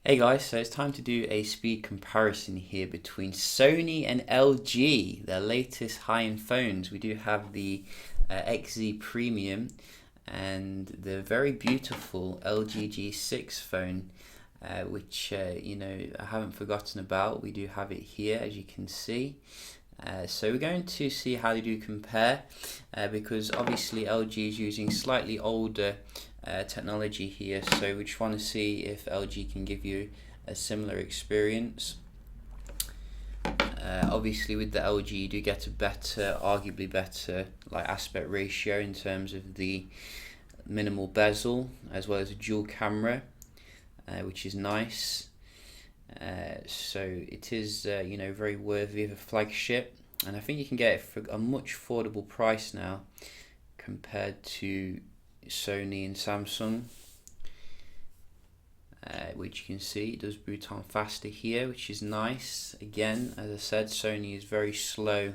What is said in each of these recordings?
Hey guys, so it's time to do a speed comparison here between Sony and LG, their latest high-end phones. We do have the XZ Premium and the very beautiful LG G6 phone, which I haven't forgotten about. We do have it here, as you can see. So we're going to see how they do compare, because obviously LG is using slightly older technology here, so we just want to see if LG can give you a similar experience. Obviously with the LG you do get a better, arguably better, like aspect ratio in terms of the minimal bezel, as well as a dual camera, which is nice. So it is very worthy of a flagship, and I think you can get it for a much affordable price now compared to Sony and Samsung, which you can see it does boot on faster here, which is nice. Again, as I said, Sony is very slow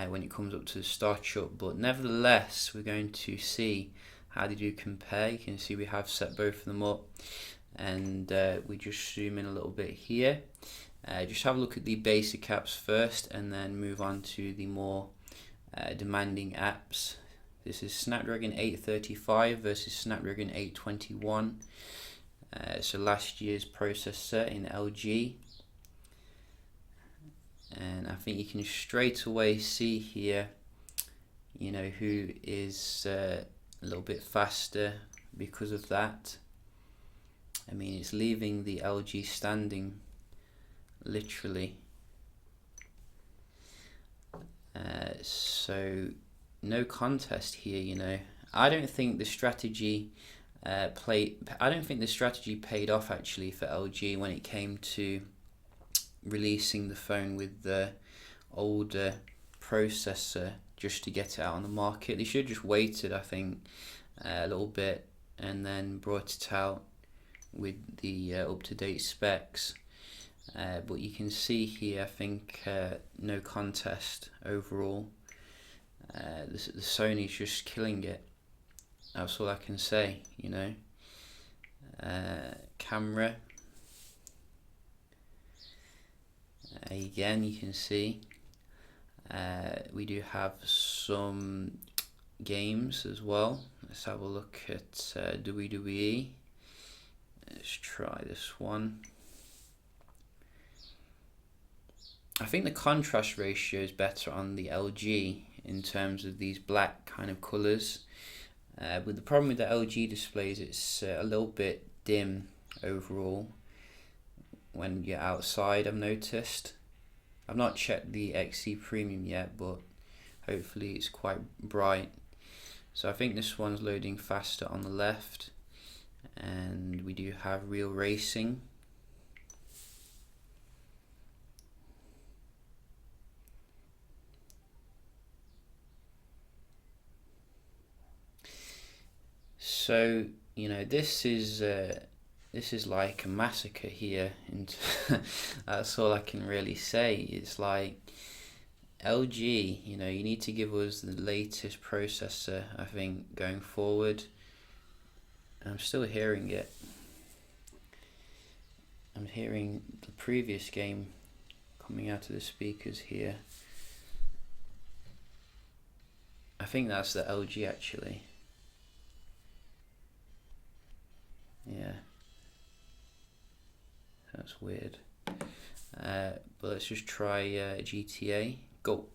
when it comes up to the startup, but nevertheless we're going to see how they do compare. You can see we have set both of them up, and we just zoom in a little bit here. Just have a look at the basic apps first and then move on to the more demanding apps. This is Snapdragon 835 versus Snapdragon 821. So last year's processor in LG. And I think you can straight away see here, who is a little bit faster because of that. I mean, it's leaving the LG standing, literally. So no contest here. I don't think the strategy paid off actually for LG when it came to releasing the phone with the older processor just to get it out on the market. They should have just waited, I think, a little bit and then brought it out with the up-to-date specs. But you can see here, I think, no contest overall. The Sony's just killing it. That's all I can say, Camera. Again, you can see we do have some games as well. Let's have a look at WWE. Let's try this one. I think the contrast ratio is better on the LG in terms of these black kind of colours. But the problem with the LG displays, it's a little bit dim overall when you're outside, I've noticed. I've not checked the XC Premium yet, but hopefully it's quite bright. So I think this one's loading faster on the left, and we do have real racing. So this is like a massacre here, and that's all I can really say. It's like LG, you need to give us the latest processor, I think, going forward. I'm still hearing it. I'm hearing the previous game coming out of the speakers here. I think that's the LG actually. Yeah, that's weird. But let's just try GTA. Go.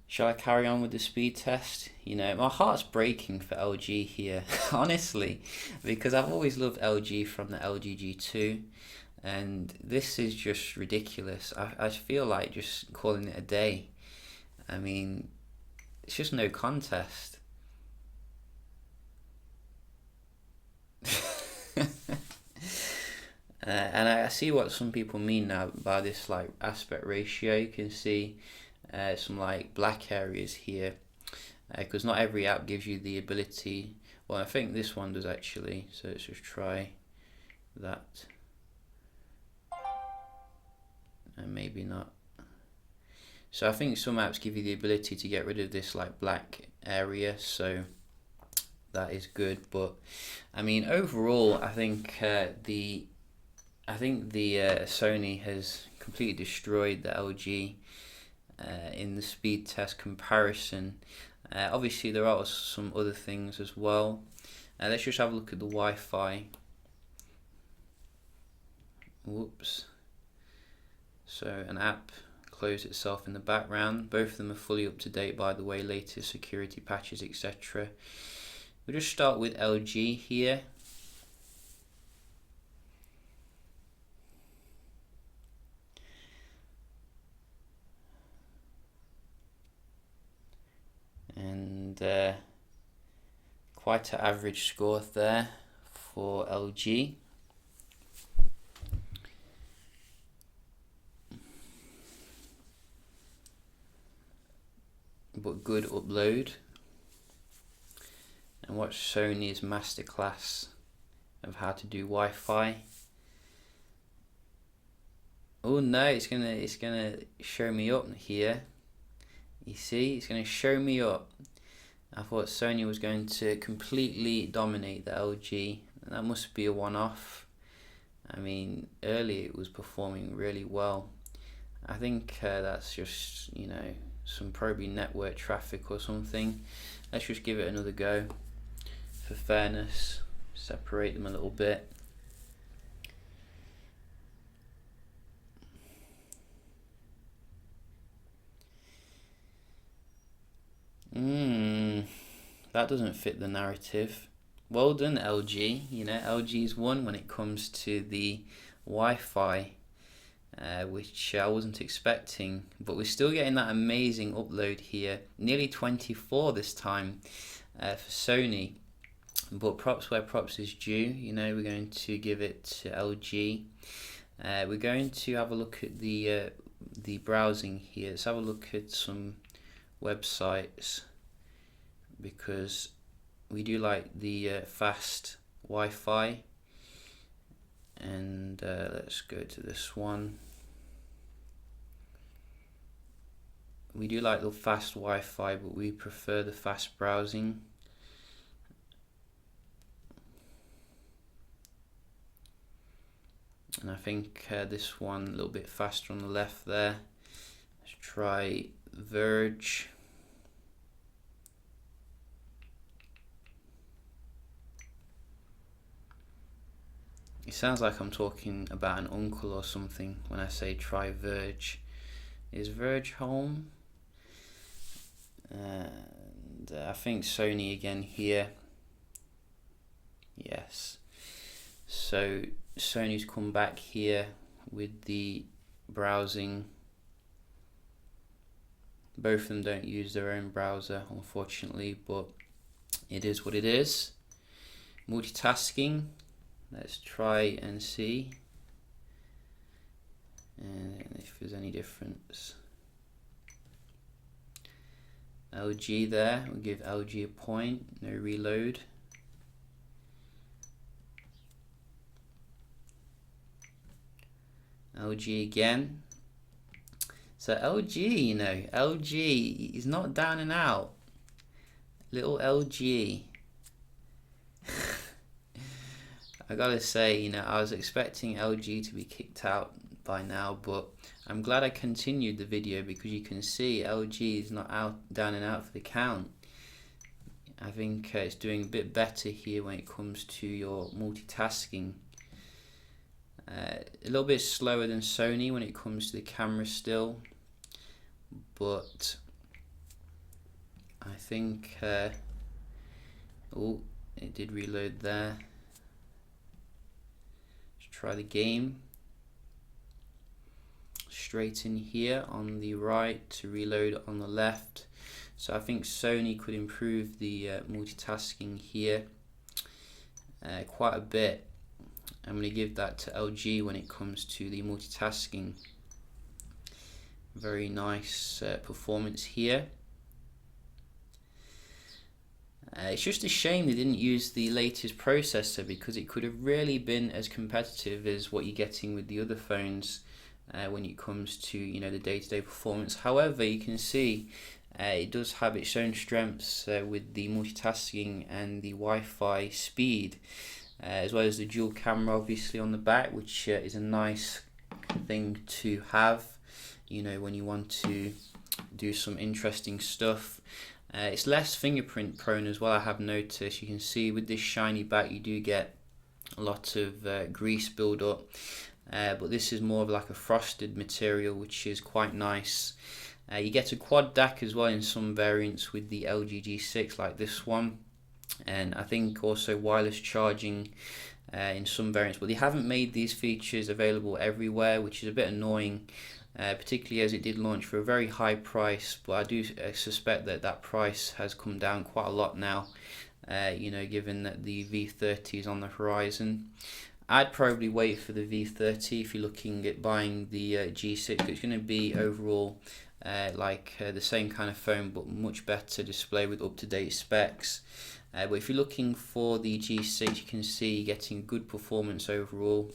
Shall I carry on with the speed test? My heart's breaking for LG here, honestly, because I've always loved LG from the LG G2, and this is just ridiculous. I feel like just calling it a day. I mean, it's just no contest. And I see what some people mean now by this like aspect ratio. You can see some like black areas here, because not every app gives you the ability. Well, I think this one does actually, so let's just try that, and maybe not. So I think some apps give you the ability to get rid of this like black area, so that is good. But I mean, overall, I think the Sony has completely destroyed the LG in the speed test comparison. Obviously, there are some other things as well. Let's just have a look at the Wi-Fi. Whoops. So an app closed itself in the background. Both of them are fully up to date, by the way, latest security patches, etc. We'll just start with LG here. And quite an average score there for LG. But good upload. And watch Sony's masterclass of how to do Wi-Fi. Oh no, it's gonna show me up here. You see, it's gonna show me up. I thought Sony was going to completely dominate the LG. That must be a one-off. I mean, earlier it was performing really well. I think that's just, you know, some probably network traffic or something. Let's just give it another go for fairness. Separate them a little bit. That doesn't fit the narrative. Well done, LG. You know, LG's won when it comes to the Wi-Fi, which I wasn't expecting. But we're still getting that amazing upload here. Nearly 24 this time for Sony. But props where props is due. You know, we're going to give it to LG. We're going to have a look at the browsing here. Let's have a look at some websites, because we do like the fast Wi-Fi. And let's go to this one. We do like the fast Wi-Fi, but we prefer the fast browsing. And I think this one a little bit faster on the left there. Let's try Verge. It sounds like I'm talking about an uncle or something when I say try Verge. Is Verge home? And I think Sony again here. Yes. So Sony's come back here with the browsing. Both of them don't use their own browser, unfortunately, but it is what it is. Multitasking. Let's try and see if there's any difference. LG there, we'll give LG a point, no reload. LG again. So LG, you know, LG is not down and out. Little LG. I gotta say, you know, I was expecting LG to be kicked out by now, but I'm glad I continued the video, because you can see LG is not down and out for the count. I think it's doing a bit better here when it comes to your multitasking. A little bit slower than Sony when it comes to the camera still, but I think oh, it did reload there. Try the game. Straight in here on the right to reload on the left. So I think Sony could improve the multitasking here quite a bit. I'm going to give that to LG when it comes to the multitasking. Very nice performance here. It's just a shame they didn't use the latest processor, because it could have really been as competitive as what you're getting with the other phones when it comes to, you know, the day-to-day performance. However, you can see It does have its own strengths with the multitasking and the Wi-Fi speed, as well as the dual camera obviously on the back, which is a nice thing to have, you know, when you want to do some interesting stuff. It's less fingerprint prone as well, I have noticed. You can see with this shiny back you do get a lot of grease build up, but this is more of like a frosted material, which is quite nice. You get a quad DAC as well in some variants with the LG G6 like this one, and I think also wireless charging in some variants, but they haven't made these features available everywhere, which is a bit annoying, particularly as it did launch for a very high price, but I do suspect that that price has come down quite a lot now, you know, given that the V30 is on the horizon. I'd probably wait for the V30 if you're looking at buying the G6. It's going to be overall the same kind of phone, but much better display with up-to-date specs. But if you're looking for the G6, you can see you're getting good performance overall.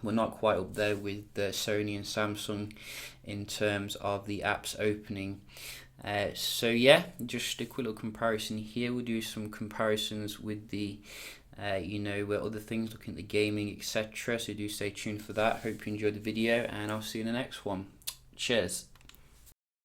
We're not quite up there with Sony and Samsung in terms of the apps opening. So yeah, just a quick little comparison here. We'll do some comparisons with the you know, where other things, looking at the gaming, etc. So do stay tuned for that. Hope you enjoyed the video, and I'll see you in the next one. Cheers.